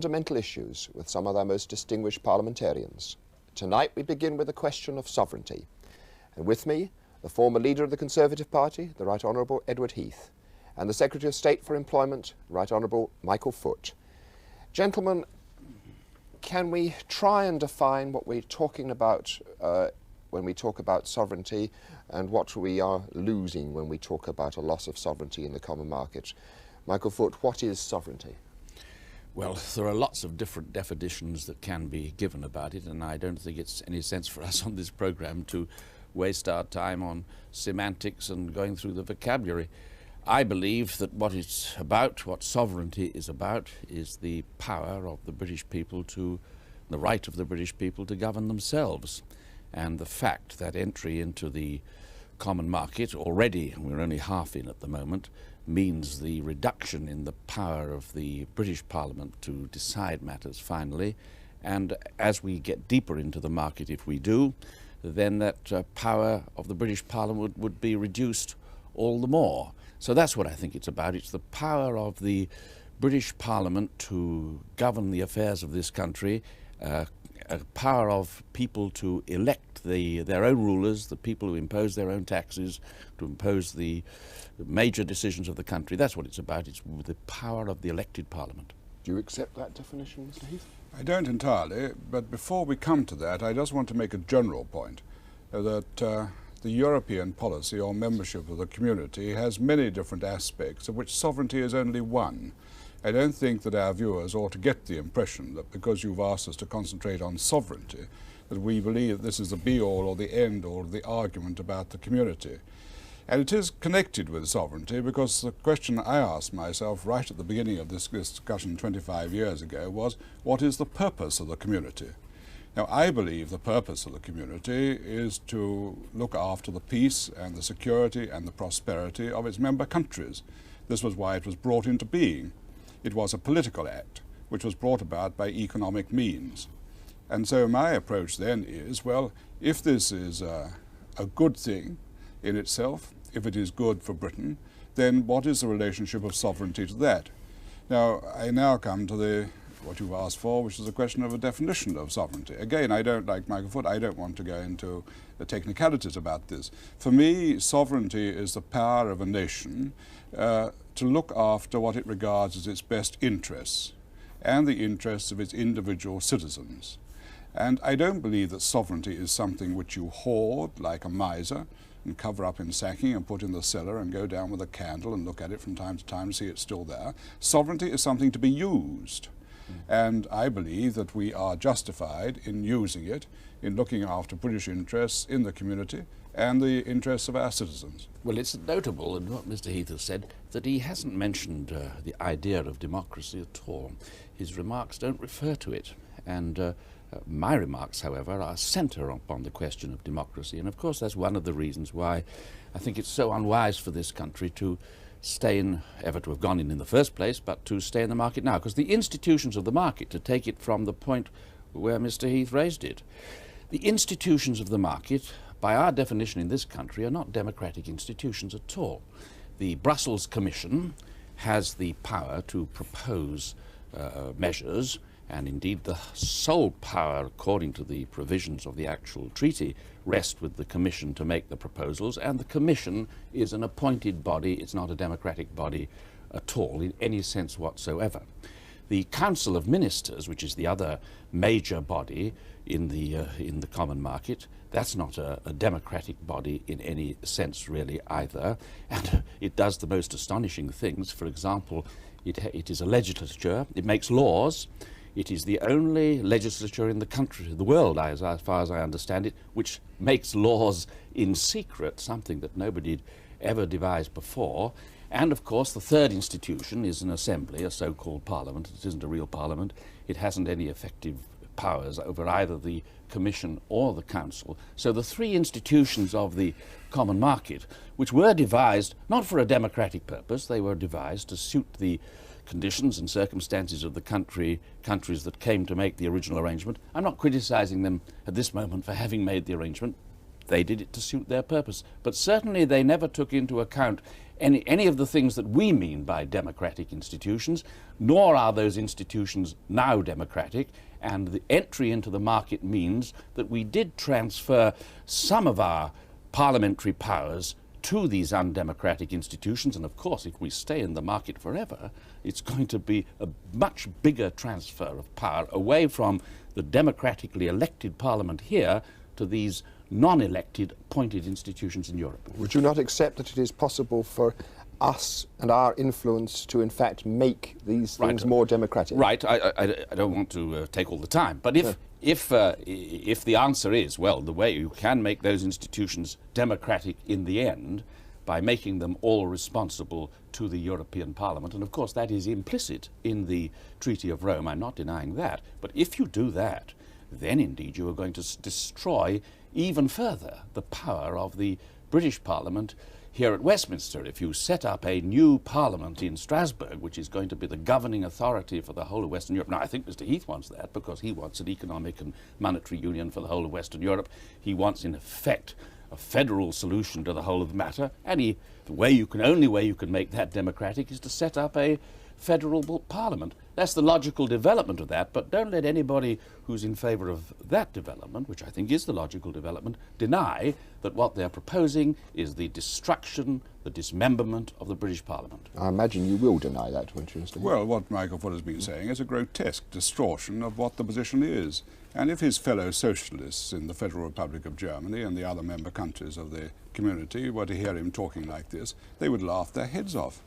fundamental issues with some of our most distinguished parliamentarians. Tonight we begin with the question of sovereignty. And with me, the former leader of the Conservative Party, the Right Honourable Edward Heath, and the Secretary of State for Employment, Right Honourable Michael Foot. Gentlemen, can we try and define what we're talking about when we talk about sovereignty and what we are losing when we talk about a loss of sovereignty in the common market? Michael Foot, what is sovereignty? Well, there are lots of different definitions that can be given about it, and I don't think it's any sense for us on this programme to waste our time on semantics and going through the vocabulary. I believe that what it's about, what sovereignty is about, is the power of the British people the right of the British people to govern themselves. And the fact that entry into the common market, already we're only half in at the moment, means the reduction in the power of the British Parliament to decide matters finally. And as we get deeper into the market, if we do, then that power of the British Parliament would be reduced all the more. So that's what I think it's about. It's the power of the British Parliament to govern the affairs of this country, a power of people to elect their own rulers, the people who impose their own taxes, to impose the major decisions of the country. That's what it's about. It's the power of the elected Parliament. Do you accept that definition, Mr. Heath? I don't entirely, but before we come to that, I just want to make a general point that the European policy or membership of the community has many different aspects, of which sovereignty is only one. I don't think that our viewers ought to get the impression that because you've asked us to concentrate on sovereignty, that we believe that this is the be-all or the end-all of the argument about the community. And it is connected with sovereignty because the question I asked myself right at the beginning of this discussion 25 years ago was, what is the purpose of the community? Now, I believe the purpose of the community is to look after the peace and the security and the prosperity of its member countries. This was why it was brought into being. It was a political act which was brought about by economic means. And so my approach then is, well, if this is a good thing in itself, if it is good for Britain, then what is the relationship of sovereignty to that? Now, I now come to what you've asked for, which is a question of a definition of sovereignty. Again, I don't, like Michael Foot, I don't want to go into the technicalities about this. For me, sovereignty is the power of a nation to look after what it regards as its best interests and the interests of its individual citizens. And I don't believe that sovereignty is something which you hoard like a miser and cover up in sacking and put in the cellar and go down with a candle and look at it from time to time to see it's still there. Sovereignty is something to be used. And I believe that we are justified in using it, in looking after British interests in the community and the interests of our citizens. Well, it's notable in what Mr. Heath has said that he hasn't mentioned the idea of democracy at all. His remarks don't refer to it. And my remarks, however, are centre upon the question of democracy. And of course, that's one of the reasons why I think it's so unwise for this country to ever to have gone in the first place, but to stay in the market now. Because the institutions of the market, to take it from the point where Mr. Heath raised it, the institutions of the market, by our definition in this country, are not democratic institutions at all. The Brussels Commission has the power to propose measures, and indeed the sole power, according to the provisions of the actual treaty, rests with the Commission to make the proposals, and the Commission is an appointed body. It's not a democratic body at all in any sense whatsoever. The Council of Ministers, which is the other major body in the common market, that's not a democratic body in any sense really either, and it does the most astonishing things. For example, it is a legislature, it makes laws. It is the only legislature in the country, the world, as far as I understand it, which makes laws in secret, something that nobody ever devised before. And of course, the third institution is an assembly, a so-called parliament. It isn't a real parliament. It hasn't any effective powers over either the Commission or the Council. So the three institutions of the common market, which were devised not for a democratic purpose, they were devised to suit the conditions and circumstances of the countries that came to make the original arrangement. I'm not criticizing them at this moment for having made the arrangement. They did it to suit their purpose. But certainly they never took into account any of the things that we mean by democratic institutions, nor are those institutions now democratic. And the entry into the market means that we did transfer some of our parliamentary powers to these undemocratic institutions. And of course, if we stay in the market forever, it's going to be a much bigger transfer of power away from the democratically elected parliament here to these non-elected appointed institutions in Europe. Would you not accept that it is possible for us and our influence to in fact make these things more democratic? Right. I don't want to take all the time, but if the answer is, well, the way you can make those institutions democratic in the end by making them all responsible to the European Parliament, and of course that is implicit in the Treaty of Rome, I'm not denying that, but if you do that, then indeed you are going to destroy even further the power of the British Parliament here at Westminster. If you set up a new parliament in Strasbourg, which is going to be the governing authority for the whole of Western Europe. Now, I think Mr. Heath wants that because he wants an economic and monetary union for the whole of Western Europe. He wants, in effect, a federal solution to the whole of the matter. And the only way you can make that democratic is to set up a federal parliament. That's the logical development of that, but don't let anybody who's in favour of that development, which I think is the logical development, deny that what they're proposing is the destruction, the dismemberment of the British Parliament. I imagine you will deny that, won't you, Mr. Heath? Well, what Michael Foot has been saying is a grotesque distortion of what the position is. And if his fellow socialists in the Federal Republic of Germany and the other member countries of the community were to hear him talking like this, they would laugh their heads off.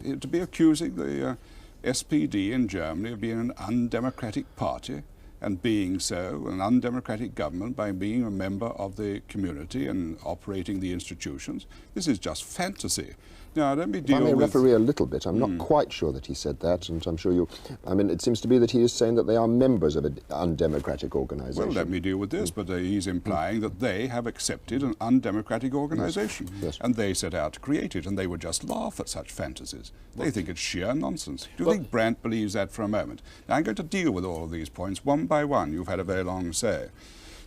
To be accusing the SPD in Germany of being an undemocratic party and being so, an undemocratic government by being a member of the community and operating the institutions, this is just fantasy. Now, let me deal with... If I may referee a little bit, I'm not quite sure that he said that, and I'm sure you... I mean, it seems to be that he is saying that they are members of an undemocratic organisation. Well, let me deal with this, but he's implying that they have accepted an undemocratic organisation, Yes. and they set out to create it, and they would just laugh at such fantasies. They think it's sheer nonsense. Do you think Brandt believes that for a moment? Now, I'm going to deal with all of these points one by one. You've had a very long say.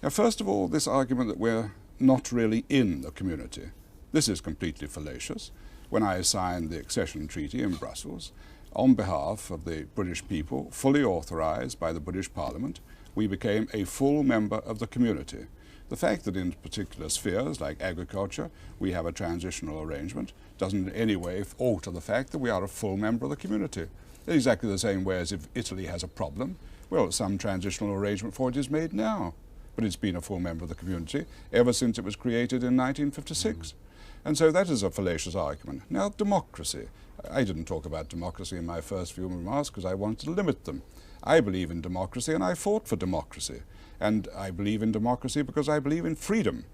Now, first of all, this argument that we're not really in the community. This is completely fallacious. When I signed the accession treaty in Brussels, on behalf of the British people, fully authorised by the British Parliament, we became a full member of the community. The fact that in particular spheres like agriculture we have a transitional arrangement doesn't in any way alter the fact that we are a full member of the community. In exactly the same way as if Italy has a problem, well, some transitional arrangement for it is made now, but it's been a full member of the community ever since it was created in 1956. And so that is a fallacious argument. Now, democracy. I didn't talk about democracy in my first few remarks because I wanted to limit them. I believe in democracy and I fought for democracy. And I believe in democracy because I believe in freedom.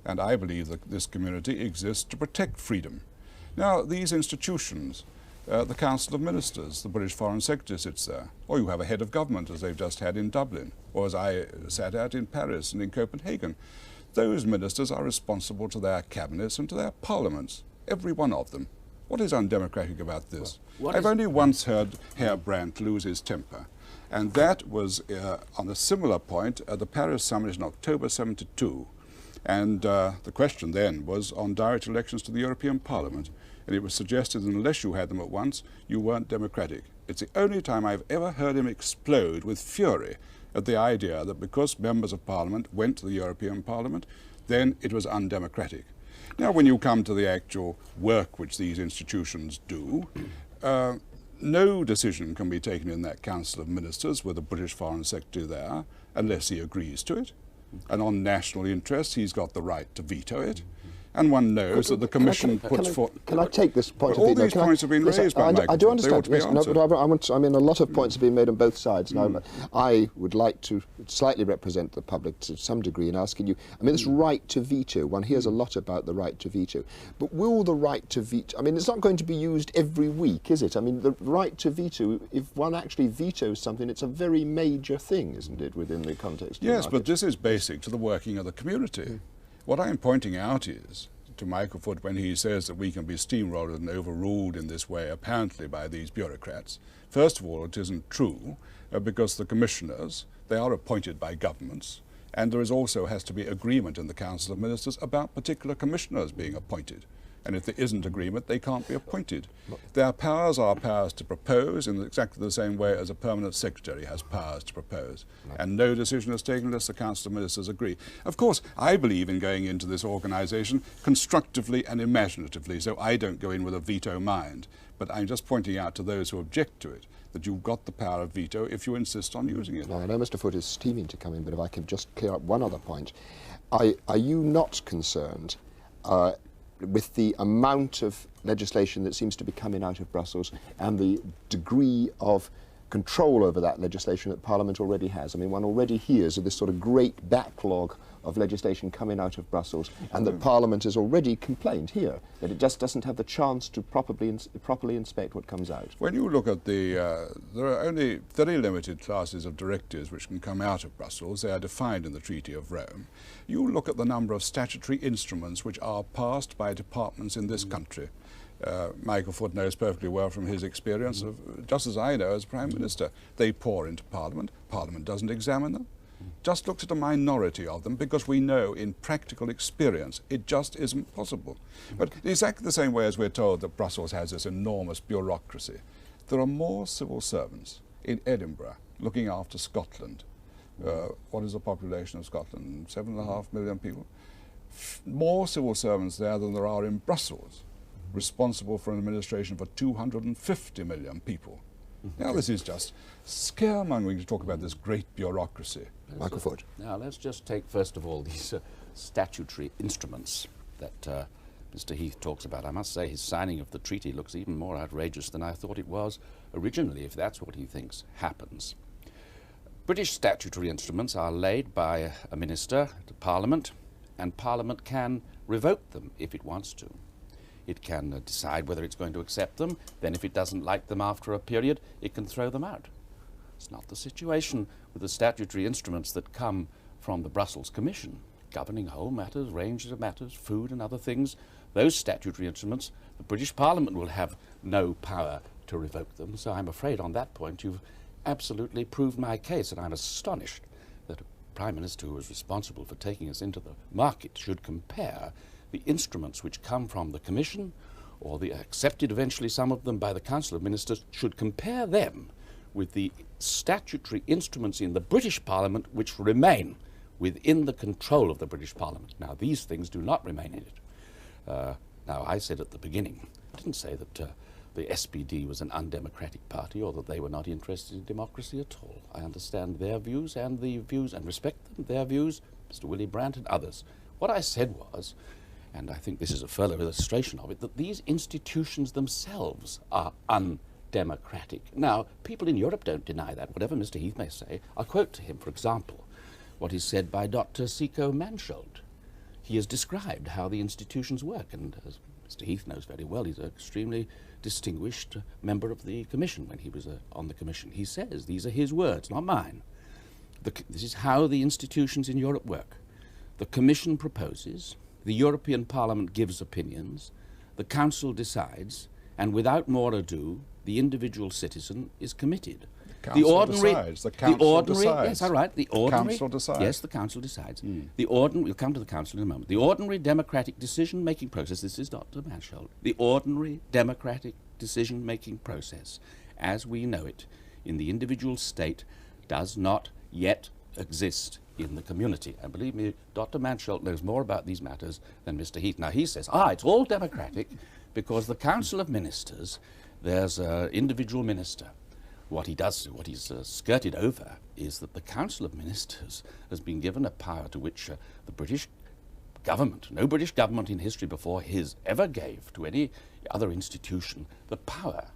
And I believe that this community exists to protect freedom. Now, these institutions, the Council of Ministers, the British Foreign Secretary sits there, or you have a head of government as they've just had in Dublin, or as I sat at in Paris and in Copenhagen. Those ministers are responsible to their cabinets and to their parliaments, every one of them. What is undemocratic about this? I've only once heard Herr Brandt lose his temper, and that was on a similar point at the Paris summit in October '72. And the question then was on direct elections to the European Parliament, and it was suggested that unless you had them at once, you weren't democratic. It's the only time I've ever heard him explode with fury at the idea that because members of Parliament went to the European Parliament, then it was undemocratic. Now, when you come to the actual work which these institutions do, no decision can be taken in that Council of Ministers with the British Foreign Secretary there unless he agrees to it. And on national interest, he's got the right to veto it. And one knows that the Commission puts forward... Can I take this point Well, of all view? these points have been raised by Michael. I do understand. They ought to be answered. I mean, a lot of points have been made on both sides. Now, I would like to slightly represent the public to some degree in asking you, I mean, this right to veto, one hears a lot about the right to veto, but will the right to veto, I mean, it's not going to be used every week, is it? I mean, the right to veto, if one actually vetoes something, it's a very major thing, isn't it, within the context of the Yes, market? but this is basic to the working of the community. What I'm pointing out is, to Michael Foot, when he says that we can be steamrolled and overruled in this way, apparently by these bureaucrats. First of all, it isn't true, because the commissioners, they are appointed by governments, and there is also has to be agreement in the Council of Ministers about particular commissioners being appointed. And if there isn't agreement, they can't be appointed. Their powers are powers to propose in exactly the same way as a permanent secretary has powers to propose. And no decision is taken unless the Council of Ministers agree. Of course, I believe in going into this organisation constructively and imaginatively, so I don't go in with a veto mind. But I'm just pointing out to those who object to it that you've got the power of veto if you insist on using it. Now, I know Mr. Foote is steaming to come in, but if I can just clear up one other point. Are you not concerned with the amount of legislation that seems to be coming out of Brussels and the degree of control over that legislation that Parliament already has? I mean, one already hears of this sort of great backlog of legislation coming out of Brussels, and that Parliament has already complained here that it just doesn't have the chance to properly inspect what comes out. When you look at there are only very limited classes of directives which can come out of Brussels. They are defined in the Treaty of Rome. You look at the number of statutory instruments which are passed by departments in this country. Michael Foote knows perfectly well from his experience, just as I know as Prime Minister. They pour into Parliament. Parliament doesn't examine them. Just looked at a minority of them because we know in practical experience it just isn't possible. But exactly the same way as we're told that Brussels has this enormous bureaucracy, there are more civil servants in Edinburgh looking after Scotland. What is the population of Scotland? 7.5 million people? More civil servants there than there are in Brussels, responsible for an administration for 250 million people. Now this is just scaremongering to talk about this great bureaucracy. Michael Foote. Now let's just take first of all these statutory instruments that Mr. Heath talks about. I must say his signing of the treaty looks even more outrageous than I thought it was originally, if that's what he thinks happens. British statutory instruments are laid by a minister to Parliament, and Parliament can revoke them if it wants to. It can decide whether it's going to accept them. Then if it doesn't like them after a period, it can throw them out. It's not the situation with the statutory instruments that come from the Brussels Commission, governing whole matters, ranges of matters, food and other things. Those statutory instruments, the British Parliament will have no power to revoke them. So I'm afraid on that point you've absolutely proved my case, and I'm astonished that a Prime Minister who is responsible for taking us into the market should compare the instruments which come from the Commission, or the accepted eventually some of them by the Council of Ministers, should compare them with the statutory instruments in the British Parliament which remain within the control of the British Parliament. Now these things do not remain in it. Now I said at the beginning, I didn't say that the SPD was an undemocratic party or that they were not interested in democracy at all. I understand their views and respect them, their views, Mr. Willy Brandt and others. What I said was, and I think this is a further illustration of it, that these institutions themselves are undemocratic. Now, people in Europe don't deny that, whatever Mr. Heath may say. I'll quote to him, for example, what is said by Dr. Siko Mansholt. He has described how the institutions work, and as Mr. Heath knows very well, he's an extremely distinguished member of the Commission when he was on the Commission. He says, these are his words, not mine. This is how the institutions in Europe work. The Commission proposes, the European Parliament gives opinions, the Council decides, and without more ado, the individual citizen is committed. The Council decides. Yes, all right. The Council decides. Yes, the Council decides. We'll come to the Council in a moment. The ordinary democratic decision-making process, this is Dr. Mansholt, the ordinary democratic decision-making process, as we know it in the individual state, does not yet exist in the community. And believe me, Dr. Mansholt knows more about these matters than Mr. Heath. Now he says, it's all democratic because the Council of Ministers, there's an individual minister. What he's skirted over is that the Council of Ministers has been given a power to which the British government, no British government in history before his ever gave to any other institution, the power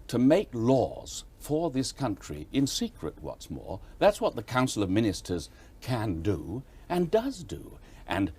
to make laws for this country in secret, what's more. That's what the Council of Ministers can do and does do. And